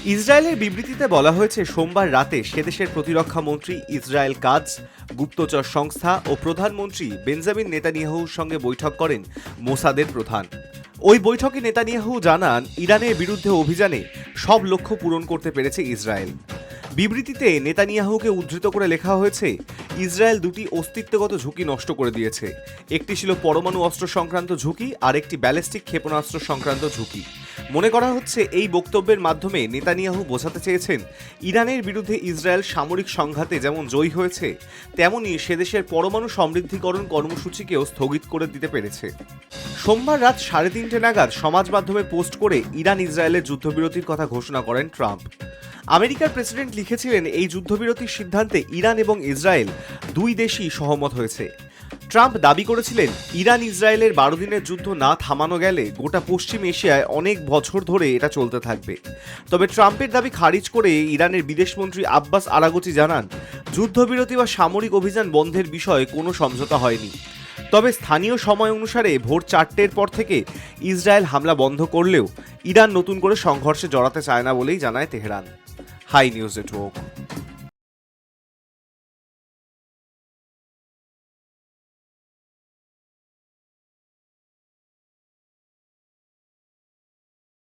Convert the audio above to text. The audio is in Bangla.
ইসরায়েলের বিবৃতিতে বলা হয়েছে সোমবার রাতে সেদেশের প্রতিরক্ষা মন্ত্রী ইসরায়েল কাটজ, গুপ্তচর সংস্থা ও প্রধানমন্ত্রী বেঞ্জামিন নেতানিয়াহুর সঙ্গে বৈঠক করেন মোসাদের প্রধান। ওই বৈঠকে নেতানিয়াহু জানান, ইরানের বিরুদ্ধে অভিযানে সব লক্ষ্য পূরণ করতে পেরেছে ইসরায়েল। বিবৃতিতে নেতানিয়াহুকে উদ্ধৃত করে লেখা হয়েছে, ইসরায়েল দুটি অস্তিত্বগত ঝুঁকি নষ্ট করে দিয়েছে। একটি ছিল পরমাণু অস্ত্র সংক্রান্ত ঝুঁকি, আর একটি ব্যালিস্টিক ক্ষেপণাস্ত্র সংক্রান্ত ঝুঁকি। মনে করা হচ্ছে এই বক্তব্যের মাধ্যমে নেতানিয়াহু বোঝাতে চেয়েছেন, ইরানের বিরুদ্ধে ইসরায়েল সামরিক সংঘাতে যেমন জয়ী হয়েছে, তেমনি সেদেশের পরমাণু সমৃদ্ধিকরণ কর্মসূচিকেও স্থগিত করে দিতে পেরেছে। সোমবার রাত 3:30 নাগাদ সমাজ মাধ্যমে পোস্ট করে ইরান ইসরায়েলের যুদ্ধবিরতির কথা ঘোষণা করেন ট্রাম্প। আমেরিকার প্রেসিডেন্ট লিখেছিলেন, এই যুদ্ধবিরতির সিদ্ধান্তে ইরান এবং ইসরায়েল দুই দেশই সহমত হয়েছে। ট্রাম্প দাবি করেছিলেন, ইরান ইসরায়েলের 12 দিনের যুদ্ধ না থামানো গেলে গোটা পশ্চিম এশিয়ায় অনেক বছর ধরে এটা চলতে থাকবে। তবে ট্রাম্পের দাবি খারিজ করে ইরানের বিদেশমন্ত্রী আব্বাস আরাগচি জানান, যুদ্ধবিরতি বা সামরিক অভিযান বন্ধের বিষয়ে কোনো সমঝোতা হয়নি। তবে স্থানীয় সময় অনুসারে ভোর 4টের পর থেকে ইসরায়েল হামলা বন্ধ করলেও ইরান নতুন করে সংঘর্ষে জড়াতে চায় না বলেই জানায় তেহরান। High news network.